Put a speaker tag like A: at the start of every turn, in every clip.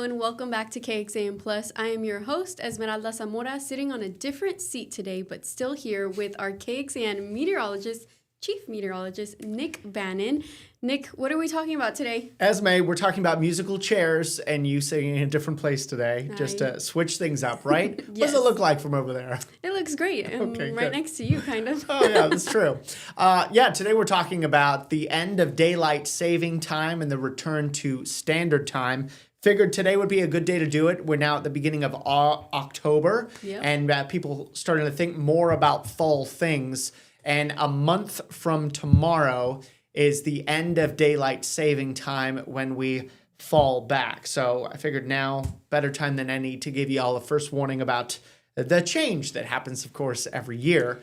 A: everyone. Welcome back to KXAM Plus. I am your host, Esmeralda Zamora, sitting on a different seat today, but still here with our KXAM meteorologist, Chief Meteorologist, Nick Bannon. Nick, what are we talking about today?
B: Esme, we're talking about musical chairs and you sitting in a different place today, just to switch things up, right? What does it look like from over there?
A: It looks great. I'm
B: Okay,
A: right
B: good.
A: next to you, kind of.
B: Oh, yeah, that's true. Today we're talking about the end of daylight saving time and the return to standard time. Figured today would be a good day to do it. We're now at the beginning of October,
A: Yep.
B: and people starting to think more about fall things. And a month from tomorrow is the end of daylight saving time when we fall back. So I figured now, better time than any to give you all a first warning about the change that happens, of course, every year.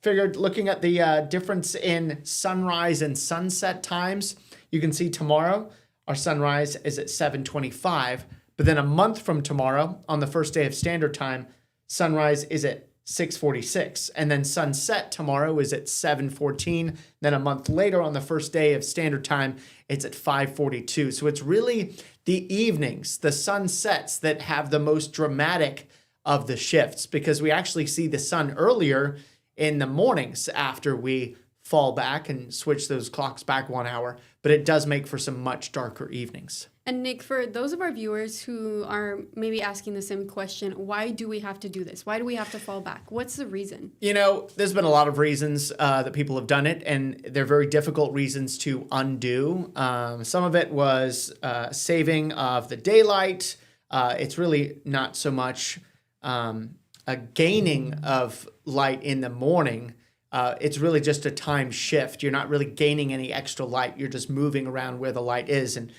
B: Figured looking at the difference in sunrise and sunset times, you can see tomorrow our sunrise is at 7:25, but then a month from tomorrow, on the first day of standard time, sunrise is at 6:46, and then sunset tomorrow is at 7:14. Then a month later, on the first day of standard time, it's at 5:42. So it's really the evenings, the sunsets, that have the most dramatic of the shifts, because we actually see the sun earlier in the mornings after we fall back and switch those clocks back 1 hour, but it does make for some much darker evenings.
A: And Nick, for those of our viewers who are maybe asking the same question, why do we have to do this? Why do we have to fall back? What's the reason?
B: You know, there's been a lot of reasons that people have done it, and they're very difficult reasons to undo. Some of it was saving of the daylight. It's really not so much a gaining of light in the morning. It's really just a time shift. You're not really gaining any extra light. You're just moving around where the light is. And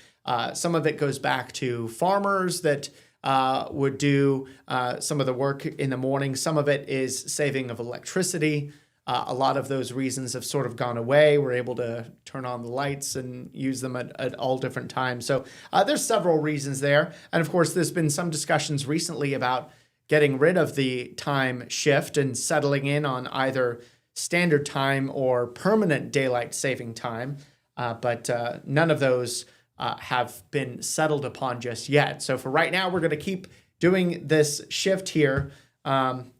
B: some of it goes back to farmers that would do some of the work in the morning. Some of it is saving of electricity. A lot of those reasons have sort of gone away. We're able to turn on the lights and use them at all different times. So there's several reasons there. And of course, there's been some discussions recently about getting rid of the time shift and settling in on either standard time or permanent daylight saving time. But none of those have been settled upon just yet. So for right now, we're going to keep doing this shift here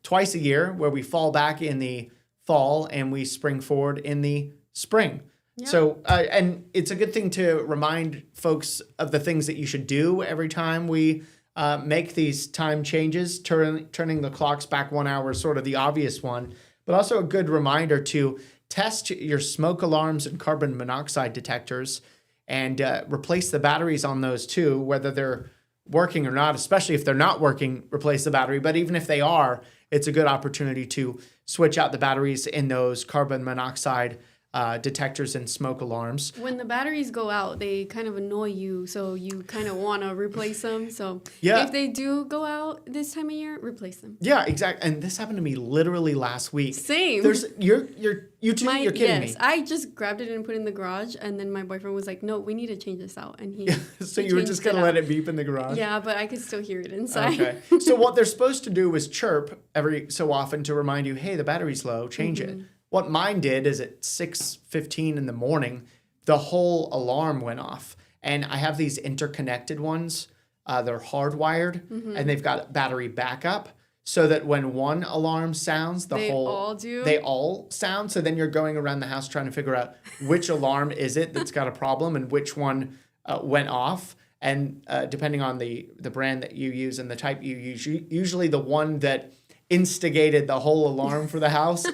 B: twice a year, where we fall back in the fall and we spring forward in the spring.
A: Yeah.
B: So, and it's a good thing to remind folks of the things that you should do every time we make these time changes. Turning the clocks back 1 hour is sort of the obvious one, but also a good reminder to test your smoke alarms and carbon monoxide detectors and replace the batteries on those too, whether they're working or not. Especially if they're not working, replace the battery. But even if they are, it's a good opportunity to switch out the batteries in those carbon monoxide detectors and smoke alarms.
A: When the batteries go out, they kind of annoy you, so you kind of want to replace them. So
B: Yeah.
A: if they do go out this time of year, replace them.
B: Yeah, exactly. And this happened to me literally last week.
A: Same.
B: You're kidding
A: yes,
B: me.
A: I just grabbed it and put it in the garage, and then my boyfriend was like, "No, we need to change this out," and he.
B: So
A: he
B: you were
A: changed
B: just gonna
A: out.
B: let it beep in the garage?
A: Yeah, but I could still hear it inside.
B: Okay. So what they're supposed to do is chirp every so often to remind you, hey, the battery's low, change it. What mine did is at 6:15 in the morning, the whole alarm went off. And I have these interconnected ones. They're hardwired, and they've got battery backup, so that when one alarm sounds,
A: They all do?
B: They all sound. So then you're going around the house trying to figure out which alarm is it that's got a problem and which one went off. And depending on the brand that you use and the type you use, usually the one that instigated the whole alarm for the house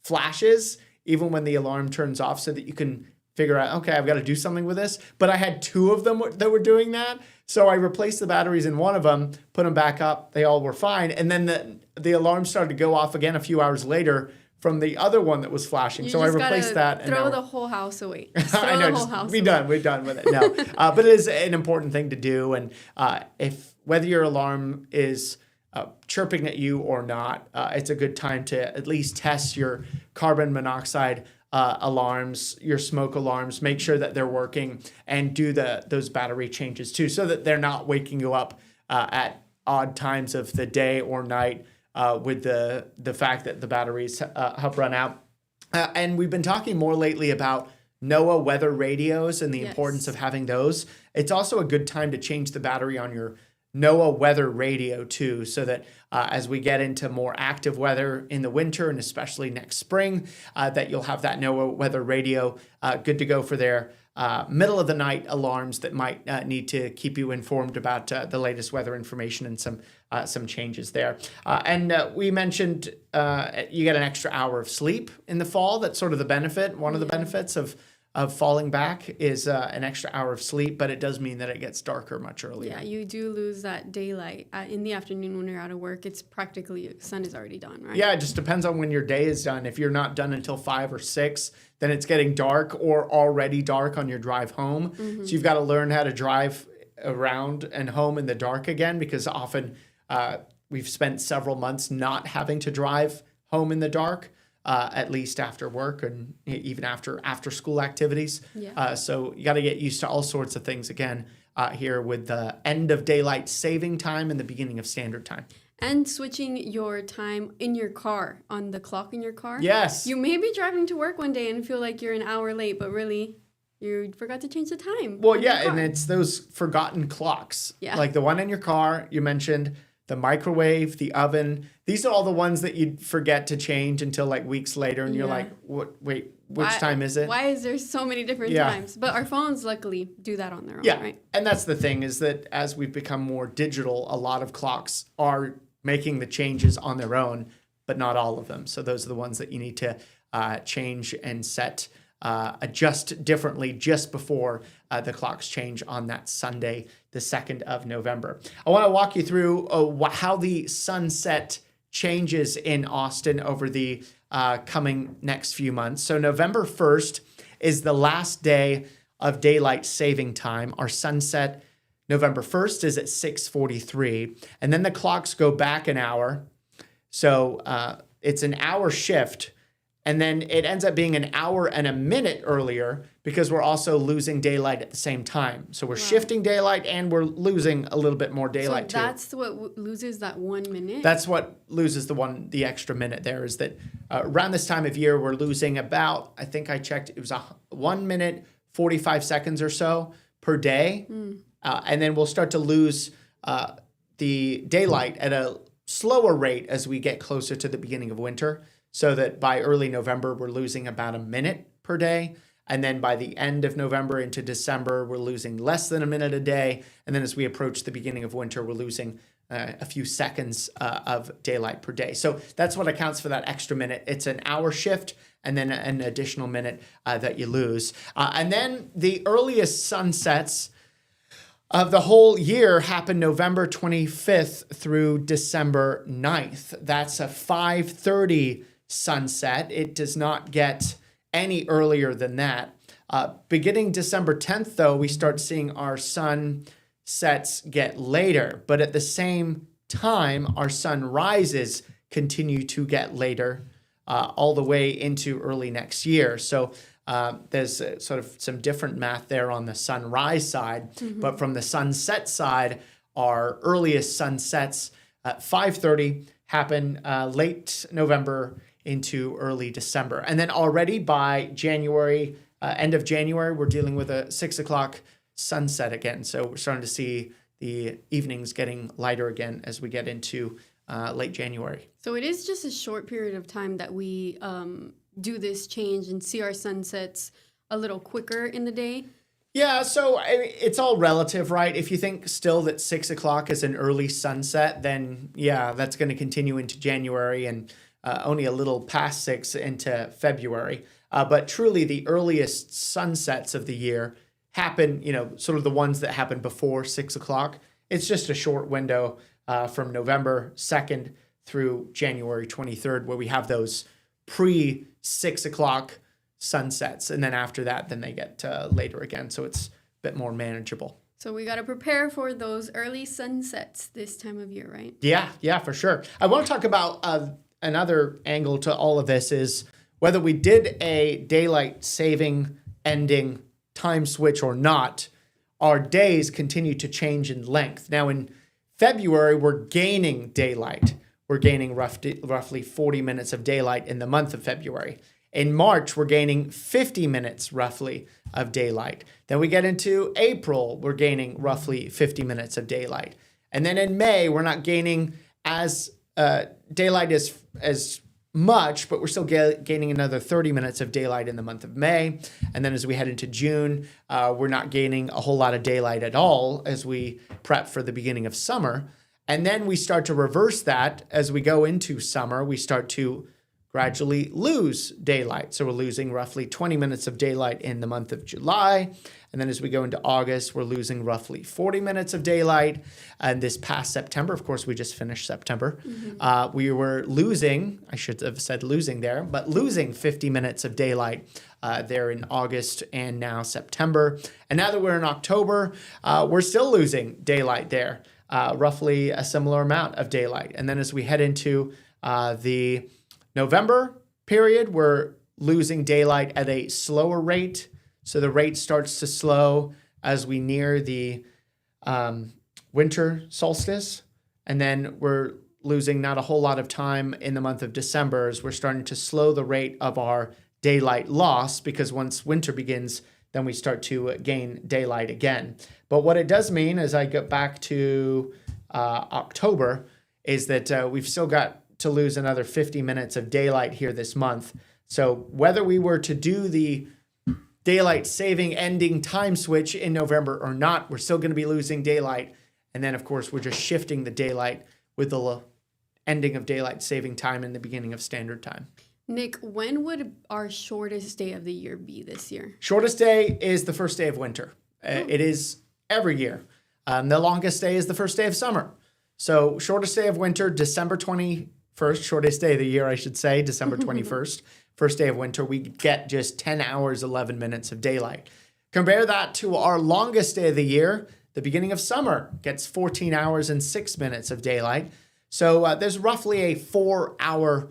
B: flashes even when the alarm turns off, so that you can figure out, okay, I've got to do something with this. But I had two of them that were doing that. So I replaced the batteries in one of them, put them back up. They all were fine. And then the alarm started to go off again a few hours later from the other one that was flashing. So I replaced that.
A: Throw the whole house away.
B: I know, just be done. We're done with it. No, but it is an important thing to do. And if whether your alarm is chirping at you or not, it's a good time to at least test your carbon monoxide alarms, your smoke alarms, make sure that they're working, and do those battery changes too, so that they're not waking you up at odd times of the day or night with the fact that the batteries have run out. And we've been talking more lately about NOAA weather radios and the
A: Yes.
B: importance of having those. It's also a good time to change the battery on your NOAA weather radio too, so that as we get into more active weather in the winter and especially next spring, that you'll have that NOAA weather radio good to go for their middle of the night alarms that might need to keep you informed about the latest weather information and some changes there. And we mentioned you get an extra hour of sleep in the fall. That's sort of the benefit. One of the benefits of falling back is an extra hour of sleep, but it does mean that it gets darker much earlier.
A: Yeah, you do lose that daylight in the afternoon when you're out of work. It's practically sun is already done, right?
B: Yeah, it just depends on when your day is done. If you're not done until 5 or 6, then it's getting dark or already dark on your drive home. So you've got to learn how to drive around and home in the dark again, because often we've spent several months not having to drive home in the dark. At least after work and even after school activities.
A: Yeah.
B: So you got to get used to all sorts of things again here with the end of daylight saving time and the beginning of standard time.
A: And switching your time in your car, on the clock in your car.
B: Yes.
A: You may be driving to work one day and feel like you're an hour late, but really you forgot to change the time.
B: Well,
A: on your
B: yeah,
A: car.
B: and it's those forgotten clocks.
A: Yeah.
B: Like the one in your car you mentioned, the microwave, the oven. These are all the ones that you forget to change until like weeks later, and you're
A: Yeah.
B: like, "What? Wait, which time is it?"
A: Why is there so many different
B: Yeah.
A: times? But our phones luckily do that on their own,
B: Yeah,
A: right?
B: and that's the thing, is that as we've become more digital, a lot of clocks are making the changes on their own, but not all of them. So those are the ones that you need to change and set, adjust differently just before the clocks change on that Sunday, the 2nd of November. I want to walk you through how the sunset changes in Austin over the coming next few months. So November 1st is the last day of daylight saving time. Our sunset November 1st is at 6:43, and then the clocks go back an hour. So it's an hour shift, and then it ends up being an hour and a minute earlier because we're also losing daylight at the same time. So we're shifting daylight and we're losing a little bit more daylight
A: So
B: too.
A: that's what loses that 1 minute.
B: That's what loses the extra minute there, is that around this time of year, we're losing about, I think I checked, it was 1 minute, 45 seconds or so per day. And then we'll start to lose the daylight at a slower rate as we get closer to the beginning of winter, so that by early November, we're losing about a minute per day. And then by the end of November into December, we're losing less than a minute a day. And then as we approach the beginning of winter, we're losing a few seconds of daylight per day. So that's what accounts for that extra minute. It's an hour shift and then an additional minute that you lose. And then the earliest sunsets of the whole year happen November 25th through December 9th. That's a 5:30 sunset. It does not get any earlier than that. Beginning December 10th, though, we start seeing our sunsets get later. But at the same time, our sunrises continue to get later all the way into early next year. So there's sort of some different math there on the sunrise side. But from the sunset side, our earliest sunsets at 5:30 happen late November into early December. And then already by January, end of January, we're dealing with a 6 o'clock sunset again. So we're starting to see the evenings getting lighter again as we get into late January.
A: So it is just a short period of time that we do this change and see our sunsets a little quicker in the day.
B: Yeah, so it's all relative, right? If you think still that 6 o'clock is an early sunset, then yeah, that's going to continue into January and only a little past 6 into February. But truly, the earliest sunsets of the year happen, sort of the ones that happen before 6 o'clock. It's just a short window from November 2nd through January 23rd, where we have those pre-6 o'clock sunsets. And then after that, then they get later again. So it's a bit more manageable.
A: So we got to prepare for those early sunsets this time of year, right?
B: Yeah, for sure. I want to talk about another angle to all of this is whether we did a daylight saving ending time switch or not, our days continue to change in length. Now in February, we're gaining daylight. We're gaining roughly 40 minutes of daylight in the month of February. In March, we're gaining 50 minutes roughly of daylight. Then we get into April, we're gaining roughly 50 minutes of daylight. And then in May, we're not gaining as daylight as much, but we're still gaining another 30 minutes of daylight in the month of May. And then as we head into June, we're not gaining a whole lot of daylight at all as we prep for the beginning of summer. And then we start to reverse that as we go into summer. We start to gradually lose daylight. So we're losing roughly 20 minutes of daylight in the month of July. And then as we go into August, we're losing roughly 40 minutes of daylight. And this past September, of course, we just finished September, we were losing, I should have said losing there, but losing 50 minutes of daylight there in August and now September. And now that we're in October, we're still losing daylight there, roughly a similar amount of daylight. And then as we head into the November period, we're losing daylight at a slower rate. So the rate starts to slow as we near the winter solstice. And then we're losing not a whole lot of time in the month of December as we're starting to slow the rate of our daylight loss, because once winter begins, then we start to gain daylight again. But what it does mean as I get back to October is that we've still got to lose another 50 minutes of daylight here this month. So whether we were to do the daylight saving ending time switch in November or not, we're still going to be losing daylight. And then, of course, we're just shifting the daylight with the ending of daylight saving time and the beginning of standard time.
A: Nick, when would our shortest day of the year be this year?
B: Shortest day is the first day of winter. It is every year. The longest day is the first day of summer. So shortest day of winter, December 21st, shortest day of the year, I should say, December 21st, first day of winter, we get just 10 hours, 11 minutes of daylight. Compare that to our longest day of the year, the beginning of summer gets 14 hours and 6 minutes of daylight. So there's roughly a 4-hour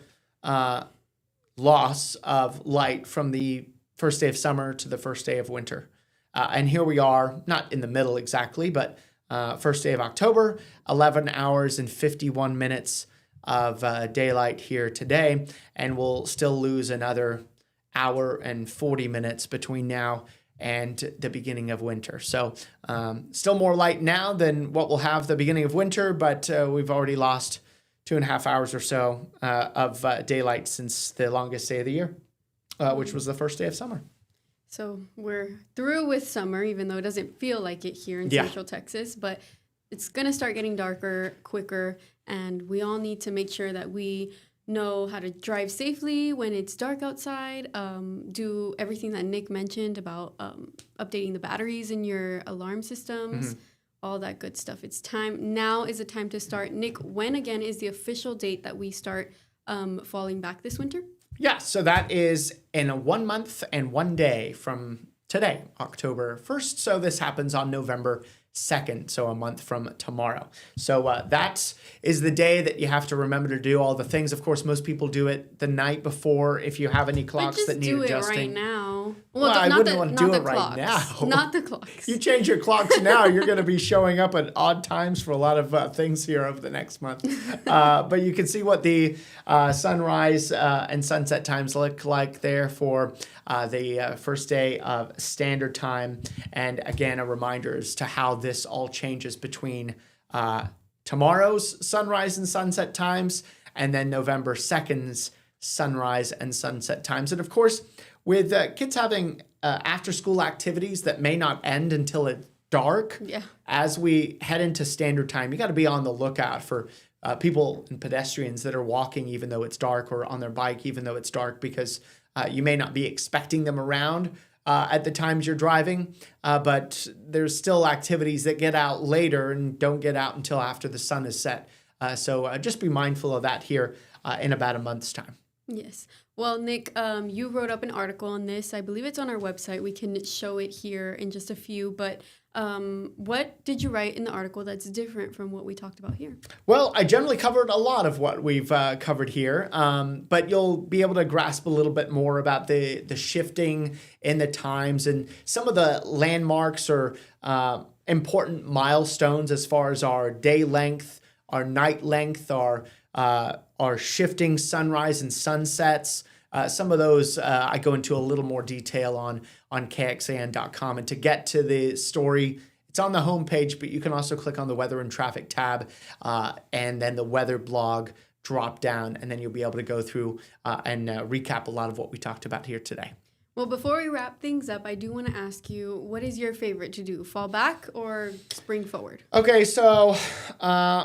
B: loss of light from the first day of summer to the first day of winter. And here we are, not in the middle exactly, but first day of October, 11 hours and 51 minutes of daylight here today, and we'll still lose another hour and 40 minutes between now and the beginning of winter. So still more light now than what we'll have the beginning of winter, but we've already lost 2.5 hours or so of daylight since the longest day of the year, which was the first day of summer.
A: So we're through with summer, even though it doesn't feel like it here in Central Texas, but it's going to start getting darker quicker, and we all need to make sure that we know how to drive safely when it's dark outside, do everything that Nick mentioned about updating the batteries in your alarm systems, all that good stuff. It's time. Now is the time to start. Nick, when again is the official date that we start falling back this winter?
B: Yeah, so that is in a 1 month and 1 day from today, October 1st. So this happens on November 2nd, so a month from tomorrow. So that is the day that you have to remember to do all the things. Of course, most people do it the night before if you have any clocks that need adjusting.
A: Just do it right now.
B: Well, I wouldn't want to do it right now.
A: Not the clocks.
B: You change your clocks now, you're going to be showing up at odd times for a lot of things here over the next month. But you can see what the sunrise and sunset times look like there for the first day of standard time. And again, a reminder as to how this all changes between tomorrow's sunrise and sunset times and then November 2nd's sunrise and sunset times. And of course, with kids having after-school activities that may not end until it's dark, as we head into standard time, you got to be on the lookout for people and pedestrians that are walking even though it's dark, or on their bike even though it's dark, because you may not be expecting them around at the times you're driving, but there's still activities that get out later and don't get out until after the sun is set. So just be mindful of that here in about a month's time.
A: Yes. Well, Nick, you wrote up an article on this. I believe it's on our website. We can show it here in just a few, but what did you write in the article that's different from what we talked about here?
B: Well, I generally covered a lot of what we've covered here, but you'll be able to grasp a little bit more about the shifting in the times and some of the landmarks or important milestones as far as our day length, our night length, our shifting sunrise and sunsets, some of those I go into a little more detail on KXAN.com. And to get to the story, it's on the homepage, but you can also click on the weather and traffic tab and then the weather blog drop down, and then you'll be able to go through and recap a lot of what we talked about here today.
A: Well, before we wrap things up, I do want to ask you, what is your favorite to do? Fall back or spring forward?
B: Okay, so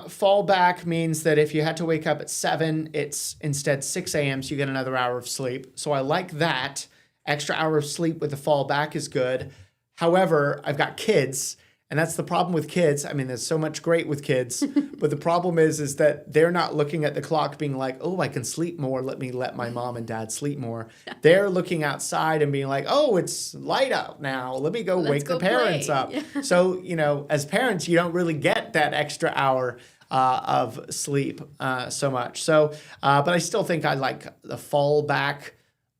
B: fall back means that if you had to wake up at 7, it's instead 6 a.m., so you get another hour of sleep. So I like that. Extra hour of sleep with the fall back is good. However, I've got kids, and that's the problem with kids. I mean, there's so much great with kids, but the problem is that they're not looking at the clock being like, oh, I can sleep more. Let my mom and dad sleep more. They're looking outside and being like, oh, it's light out now. Let me go wake the parents up. Yeah. So, as parents, you don't really get that extra hour of sleep so much. So, but I still think I like the fall back.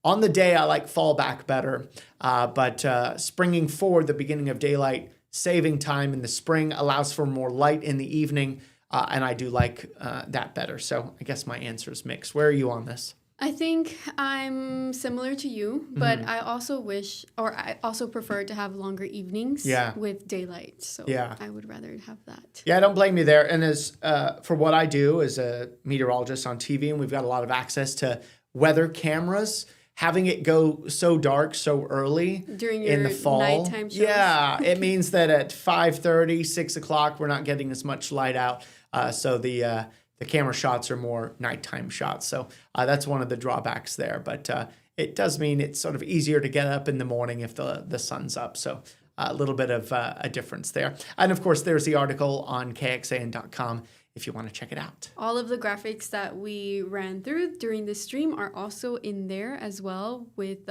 B: On the day, I like fall back better. But springing forward, the beginning of daylight saving time in the spring allows for more light in the evening, and I do like that better. So I guess my answer is mixed. Where are you on this?
A: I think I'm similar to you, but I also prefer to have longer evenings with daylight. So I would rather have that.
B: Yeah, I don't blame you there. And as for what I do as a meteorologist on TV, and we've got a lot of access to weather cameras, having it go so dark so early
A: during your
B: in the fall,
A: nighttime shows.
B: Yeah, it means that at 5:30, 6 o'clock, we're not getting as much light out. So the camera shots are more nighttime shots. So that's one of the drawbacks there. But it does mean it's sort of easier to get up in the morning if the sun's up. So a little bit of a difference there. And of course, there's the article on KXAN.com if you want to check it out.
A: All of the graphics that we ran through during the stream are also in there as well, with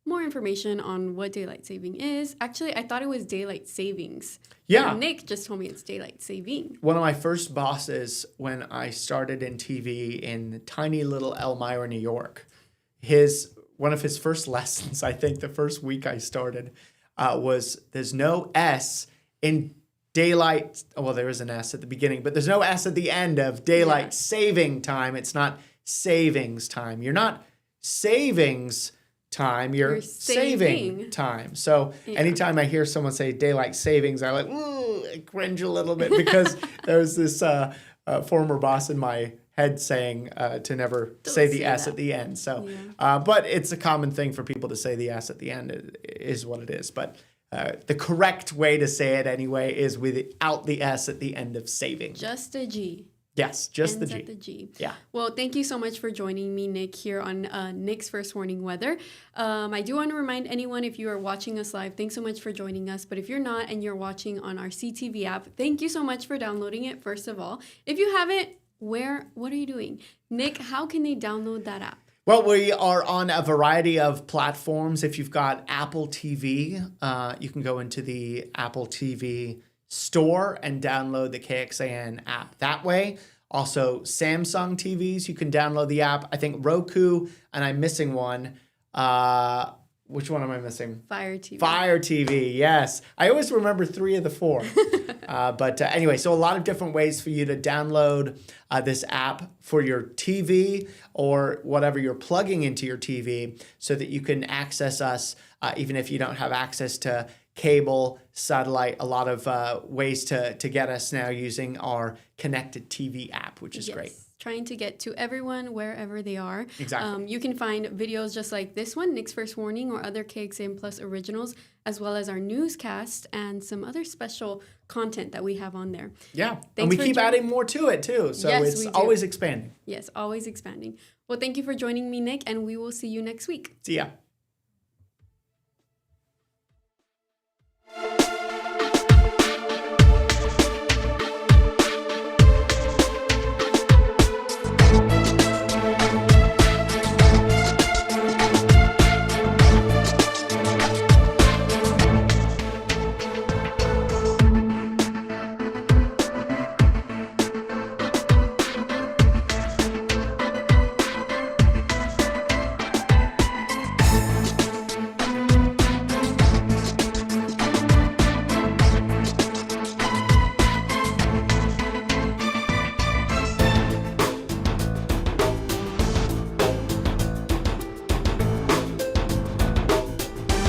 A: more information on what daylight saving is. Actually, I thought it was daylight savings.
B: Yeah.
A: And Nick just told me it's daylight saving.
B: One of my first bosses when I started in TV in tiny little Elmira, New York, one of his first lessons, I think the first week I started, was there's no S in daylight. Well, there is an S at the beginning, but there's no S at the end of daylight saving time. It's not savings time. You're not savings time. You're saving time. So anytime I hear someone say daylight savings, I I cringe a little bit because there was this former boss in my head saying to never say the S at the end. So, but it's a common thing for people to say the S at the end is what it is. But the correct way to say it anyway is without the S at the end of saving.
A: Just a G.
B: Yes, just
A: Ends
B: the G.
A: At the G.
B: Yeah.
A: Well, thank you so much for joining me, Nick, here on Nick's First Warning Weather. I do want to remind anyone, if you are watching us live, thanks so much for joining us. But if you're not and you're watching on our CTV app, thank you so much for downloading it, first of all. If you haven't, what are you doing? Nick, how can they download that app?
B: Well, we are on a variety of platforms. If you've got Apple TV, you can go into the Apple TV store and download the KXAN app that way. Also, Samsung TVs, you can download the app. I think Roku, and I'm missing one. Which one am I missing?
A: Fire TV.
B: Fire TV, yes. I always remember 3 of the 4. But anyway, so a lot of different ways for you to download this app for your TV or whatever you're plugging into your TV so that you can access us even if you don't have access to cable, satellite, a lot of ways to get us now using our connected TV app, which is great.
A: Trying to get to everyone wherever they are.
B: Exactly.
A: You can find videos just like this one, Nick's First Warning, or other KXAN Plus originals, as well as our newscast and some other special content that we have on there.
B: Yeah, and we keep adding more to it too, so it's always expanding.
A: Yes, always expanding. Well, thank you for joining me, Nick, and we will see you next week.
B: See ya.